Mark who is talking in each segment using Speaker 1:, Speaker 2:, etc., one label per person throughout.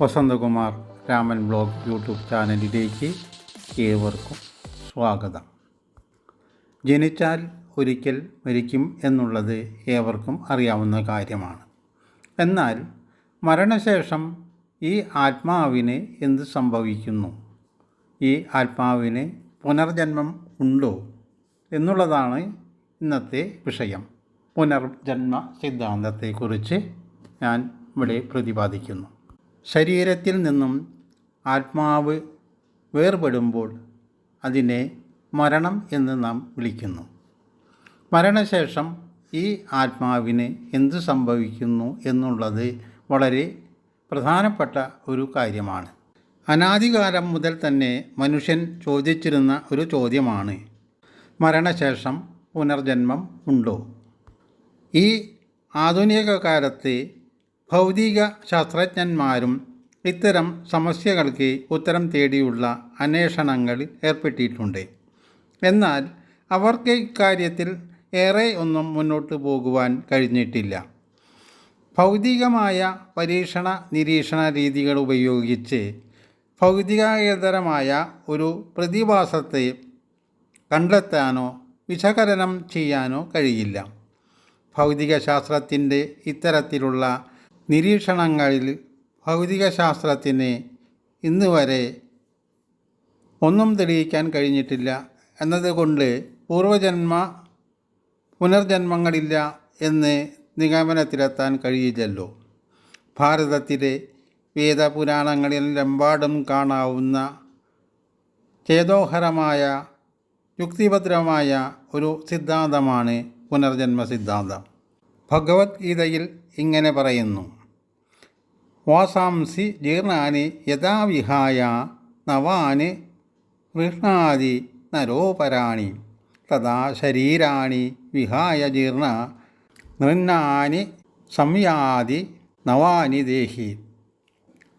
Speaker 1: Vasanthakumar Raman blog YouTube ചാനലിലേക്ക് ഏവർക്കും സ്വാഗതം. ജനിച്ചാൽ ഒരിക്കൽ മരിക്കും എന്നുള്ളത് ഏവർക്കും അറിയാവുന്ന കാര്യമാണ്. എന്നാൽ മരണശേഷം ഈ ആത്മാവിന് എന്ത് സംഭവിക്കുന്നു, ഈ ആത്മാവിന് പുനർജന്മം ഉണ്ടോ എന്നുള്ളതാണ് ഇന്നത്തെ വിഷയം. പുനർജന്മ സിദ്ധാന്തത്തെക്കുറിച്ച് ഞാൻ ഇവിടെ പ്രതിപാദിക്കുന്നു. ശരീരത്തിൽ നിന്നും ആത്മാവ് വേർപെടുമ്പോൾ അതിനെ മരണം എന്ന് നാം വിളിക്കുന്നു. മരണശേഷം ഈ ആത്മാവിന് എന്ത് സംഭവിക്കുന്നു എന്നുള്ളത് വളരെ പ്രധാനപ്പെട്ട ഒരു കാര്യമാണ്. അനാദികാലം മുതൽ തന്നെ മനുഷ്യൻ ചോദിച്ചിരുന്ന ഒരു ചോദ്യമാണ്, മരണശേഷം പുനർജന്മം ഉണ്ടോ? ഈ ആധുനിക കാലത്ത് ഭൗതിക ശാസ്ത്രജ്ഞന്മാരും ഇത്തരം സമസ്യകൾക്ക് ഉത്തരം തേടിയുള്ള അന്വേഷണങ്ങളിൽ ഏർപ്പെട്ടിട്ടുണ്ട്. എന്നാൽ അവർക്ക് ഇക്കാര്യത്തിൽ ഏറെ ഒന്നും മുന്നോട്ട് പോകുവാൻ കഴിഞ്ഞിട്ടില്ല. ഭൗതികമായ പരീക്ഷണ നിരീക്ഷണ രീതികൾ ഉപയോഗിച്ച് ഭൗതികേതരമായ ഒരു പ്രതിഭാസത്തെ കണ്ടെത്താനോ വിശകലനം ചെയ്യാനോ കഴിയില്ല. ഭൗതികശാസ്ത്രത്തിൻ്റെ ഇത്തരത്തിലുള്ള നിരീക്ഷണങ്ങളിൽ ഭൗതികശാസ്ത്രത്തിന് ഇന്ന് വരെ ഒന്നും തെളിയിക്കാൻ കഴിഞ്ഞിട്ടില്ല എന്നതുകൊണ്ട് പുനർജന്മങ്ങളില്ല എന്ന് നിഗമനത്തിലെത്താൻ കഴിയില്ലല്ലോ. ഭാരതത്തിലെ വേദപുരാണങ്ങളിലെമ്പാടും കാണാവുന്ന ചേതോഹരമായ യുക്തിഭദ്രമായ ഒരു സിദ്ധാന്തമാണ് പുനർജന്മ സിദ്ധാന്തം. ഭഗവത്ഗീതയിൽ ഇങ്ങനെ പറയുന്നു, വാസാംസി ജീർണാനി യഥാവിഹായ നവാനി ഗൃഹ്ണാതി നരോപരാണി തഥാ ശരീരാണി വിഹായ ജീർണ നൃണ്ണാനി സംയാതി നവാനി ദേഹി.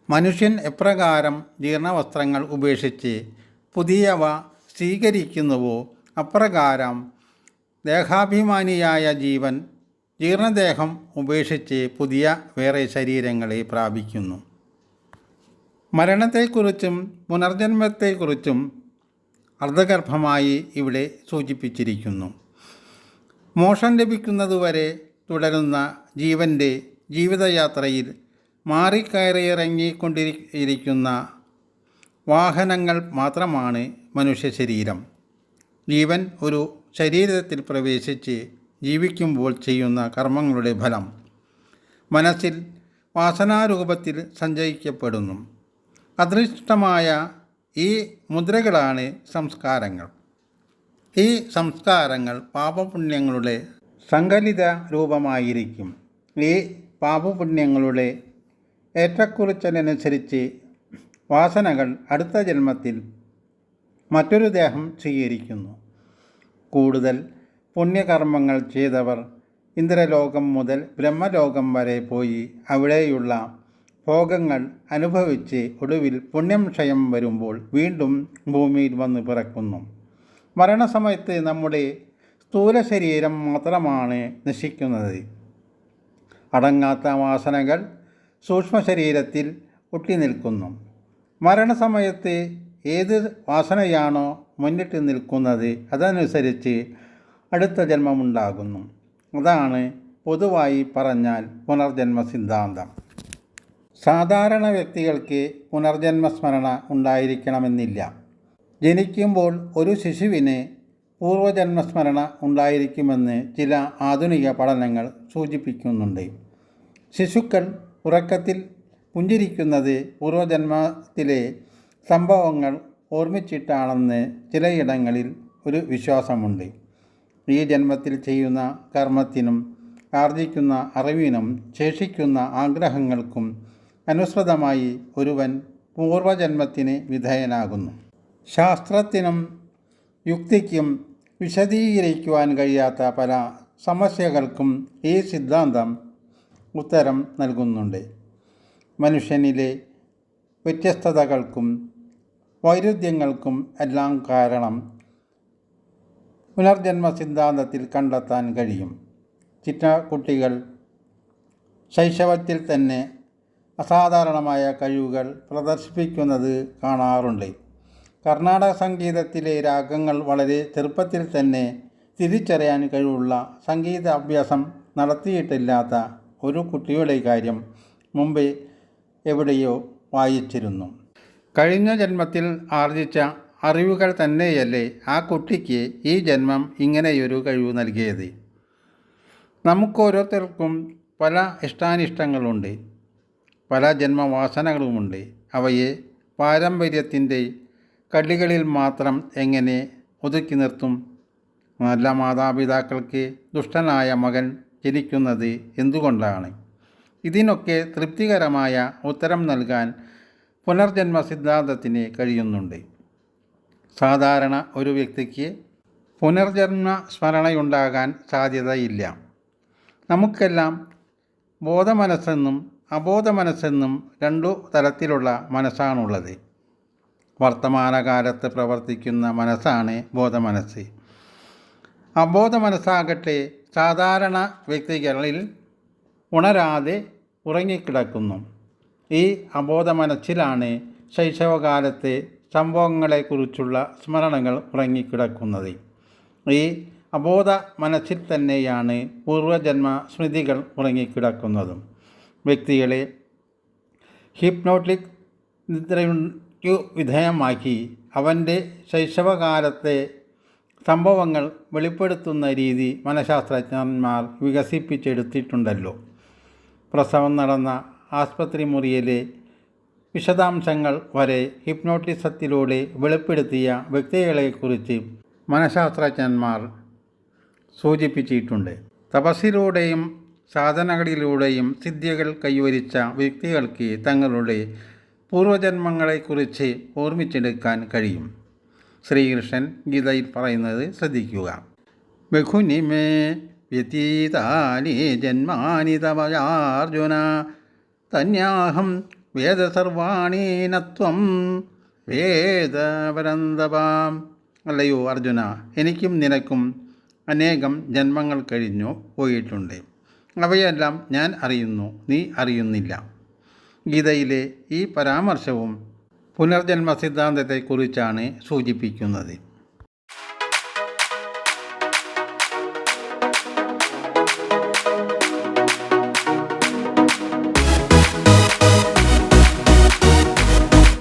Speaker 1: മനുഷ്യൻ എപ്രകാരം ജീർണവസ്ത്രങ്ങൾ ഉപേക്ഷിച്ച് പുതിയവ സ്വീകരിക്കുന്നുവോ അപ്രകാരം ദേഹാഭിമാനിയായ ജീവൻ ജീർണദേഹം ഉപേക്ഷിച്ച് പുതിയ വേറെ ശരീരങ്ങളെ പ്രാപിക്കുന്നു. മരണത്തെക്കുറിച്ചും പുനർജന്മത്തെക്കുറിച്ചും അർദ്ധഗർഭമായി ഇവിടെ സൂചിപ്പിച്ചിരിക്കുന്നു. മോക്ഷം ലഭിക്കുന്നതുവരെ തുടരുന്ന ജീവൻ്റെ ജീവിതയാത്രയിൽ മാറിക്കയറിയിറങ്ങിക്കൊണ്ടിരിക്കുന്ന വാഹനങ്ങൾ മാത്രമാണ് മനുഷ്യ ശരീരം. ജീവൻ ഒരു ശരീരത്തിൽ പ്രവേശിച്ച് ജീവിക്കുമ്പോൾ ചെയ്യുന്ന കർമ്മങ്ങളുടെ ഫലം മനസ്സിൽ വാസനാരൂപത്തിൽ സഞ്ചയിക്കപ്പെടുന്നു. അദൃഷ്ടമായ ഈ മുദ്രകളാണ് സംസ്കാരങ്ങൾ. ഈ സംസ്കാരങ്ങൾ പാപപുണ്യങ്ങളുടെ സങ്കലിത രൂപമായിരിക്കും. ഈ പാപപുണ്യങ്ങളുടെ ഏറ്റക്കുറച്ചിലനുസരിച്ച് വാസനകൾ അടുത്ത ജന്മത്തിൽ മറ്റൊരു ദേഹം സ്വീകരിക്കുന്നു. കൂടുതൽ പുണ്യകർമ്മങ്ങൾ ചെയ്തവർ ഇന്ദ്രലോകം മുതൽ ബ്രഹ്മലോകം വരെ പോയി അവിടെയുള്ള ഭോഗങ്ങൾ അനുഭവിച്ച് ഒടുവിൽ പുണ്യം ക്ഷയം വരുമ്പോൾ വീണ്ടും ഭൂമിയിൽ വന്ന് പിറക്കുന്നു. മരണസമയത്ത് നമ്മുടെ സ്ഥൂല ശരീരം മാത്രമാണ് നശിക്കുന്നത്. അടങ്ങാത്ത വാസനകൾ സൂക്ഷ്മ ശരീരത്തിൽ ഒട്ടിനിൽക്കുന്നു. മരണസമയത്ത് ഏത് വാസനയാണോ മുന്നിട്ട് നിൽക്കുന്നത് അതനുസരിച്ച് അടുത്ത ജന്മമുണ്ടാകുന്നു. അതാണ് പൊതുവായി പറഞ്ഞാൽ പുനർജന്മ സിദ്ധാന്തം. സാധാരണ വ്യക്തികൾക്ക് പുനർജന്മസ്മരണ ഉണ്ടായിരിക്കണമെന്നില്ല. ജനിക്കുമ്പോൾ ഒരു ശിശുവിന് പൂർവജന്മസ്മരണ ഉണ്ടായിരിക്കുമെന്ന് ചില ആധുനിക പഠനങ്ങൾ സൂചിപ്പിക്കുന്നുണ്ട്. ശിശുക്കൾ ഉറക്കത്തിൽ പുഞ്ചിരിക്കുന്നത് പൂർവജന്മത്തിലെ സംഭവങ്ങൾ ഓർമ്മിച്ചിട്ടാണെന്ന് ചിലയിടങ്ങളിൽ ഒരു വിശ്വാസമുണ്ട്. ഈ ജന്മത്തിൽ ചെയ്യുന്ന കർമ്മത്തിനും ആർജിക്കുന്ന അറിവിനും ശേഷിക്കുന്ന ആഗ്രഹങ്ങൾക്കും അനുസൃതമായി ഒരുവൻ പൂർവജന്മത്തിന് വിധേയനാകുന്നു. ശാസ്ത്രത്തിനും യുക്തിക്കും വിശദീകരിക്കുവാൻ കഴിയാത്ത പല സമസ്യകൾക്കും ഈ സിദ്ധാന്തം ഉത്തരം നൽകുന്നുണ്ട്. മനുഷ്യനിലെ വ്യത്യസ്തതകൾക്കും വൈരുദ്ധ്യങ്ങൾക്കും എല്ലാം കാരണം പുനർജന്മ സിദ്ധാന്തത്തിൽ കണ്ടെത്താൻ കഴിയും. ചില കുട്ടികൾ ശൈശവത്തിൽ തന്നെ അസാധാരണമായ കഴിവുകൾ പ്രദർശിപ്പിക്കുന്നത് കാണാറുണ്ട്. കർണാടക സംഗീതത്തിലെ രാഗങ്ങൾ വളരെ ചെറുപ്പത്തിൽ തന്നെ തിരിച്ചറിയാൻ കഴിവുള്ള സംഗീത അഭ്യാസം നടത്തിയിട്ടില്ലാത്ത ഒരു കുട്ടിയുടെ കാര്യം മുമ്പ് എവിടെയോ വായിച്ചിരുന്നു. കഴിഞ്ഞ ജന്മത്തിൽ ആർജിച്ച അറിവുകൾ തന്നെയല്ലേ ആ കുട്ടിക്ക് ഈ ജന്മം ഇങ്ങനെയൊരു കഴിവ് നൽകിയത്? നമുക്കോരോരുത്തർക്കും പല ഇഷ്ടാനിഷ്ടങ്ങളുണ്ട്, പല ജന്മവാസനകളുമുണ്ട്. അവയെ പാരമ്പര്യത്തിൻ്റെ കള്ളികളിൽ മാത്രം എങ്ങനെ ഒതുക്കി നിർത്തും? നല്ല മാതാപിതാക്കൾക്ക് ദുഷ്ടനായ മകൻ ജനിക്കുന്നത് എന്തുകൊണ്ടാണ്? ഇതിനൊക്കെ തൃപ്തികരമായ ഉത്തരം നൽകാൻ പുനർജന്മ സിദ്ധാന്തത്തിന് കഴിയുന്നുണ്ട്. സാധാരണ ഒരു വ്യക്തിക്ക് പുനർജന്മ സ്മരണയുണ്ടാകാൻ സാധ്യതയില്ല. നമുക്കെല്ലാം ബോധമനസ്സെന്നും അബോധമനസ്സെന്നും രണ്ടു തരത്തിലുള്ള മനസ്സാണുള്ളത്. വർത്തമാനകാലത്ത് പ്രവർത്തിക്കുന്ന മനസ്സാണ് ബോധമനസ്സ്. അബോധമനസ്സാകട്ടെ സാധാരണ വ്യക്തികളിൽ ഉണരാതെ ഉറങ്ങിക്കിടക്കുന്നു. ഈ അബോധമനസ്സിലാണ് ശൈശവകാലത്തെ സംഭവങ്ങളെക്കുറിച്ചുള്ള സ്മരണകൾ ഉറങ്ങിക്കിടക്കുന്നത്. ഈ അബോധ മനസ്സിൽ തന്നെയാണ് പൂർവജന്മ സ്മൃതികൾ ഉറങ്ങിക്കിടക്കുന്നതും. വ്യക്തികളെ ഹിപ്നോട്ടിക് നിദ്രയ്ക്കു വിധേയമാക്കി അവൻ്റെ ശൈശവകാലത്തെ സംഭവങ്ങൾ വെളിപ്പെടുത്തുന്ന രീതി മനഃശാസ്ത്രജ്ഞന്മാർ വികസിപ്പിച്ചെടുത്തിട്ടുണ്ടല്ലോ. പ്രസവം നടന്ന ആസ്പത്രി മുറിയിലെ വിശദാംശങ്ങൾ വരെ ഹിപ്നോട്ടിസത്തിലൂടെ വെളിപ്പെടുത്തിയ വ്യക്തികളെക്കുറിച്ച് മനഃശാസ്ത്രജ്ഞന്മാർ സൂചിപ്പിച്ചിട്ടുണ്ട്. തപസ്സിലൂടെയും സാധനകളിലൂടെയും സിദ്ധികൾ കൈവരിച്ച വ്യക്തികൾക്ക് തങ്ങളുടെ പൂർവജന്മങ്ങളെക്കുറിച്ച് ഓർമ്മിച്ചെടുക്കാൻ കഴിയും. ശ്രീകൃഷ്ണൻ ഗീതയിൽ പറയുന്നത് ശ്രദ്ധിക്കുക. ബഹുനി മേ വ്യതീതാനി ജന്മാനി തവയാർജുന തന്യാഹം വേദസർവാണി നത്വം വേദപരന്തപാം. അല്ലയോ അർജുന, എനിക്കും നിനക്കും അനേകം ജന്മങ്ങൾ കഴിഞ്ഞു പോയിട്ടുണ്ട്. അവയെല്ലാം ഞാൻ അറിയുന്നു, നീ അറിയുന്നില്ല. ഗീതയിലെ ഈ പരാമർശവും പുനർജന്മ സിദ്ധാന്തത്തെക്കുറിച്ചാണ് സൂചിപ്പിക്കുന്നത്.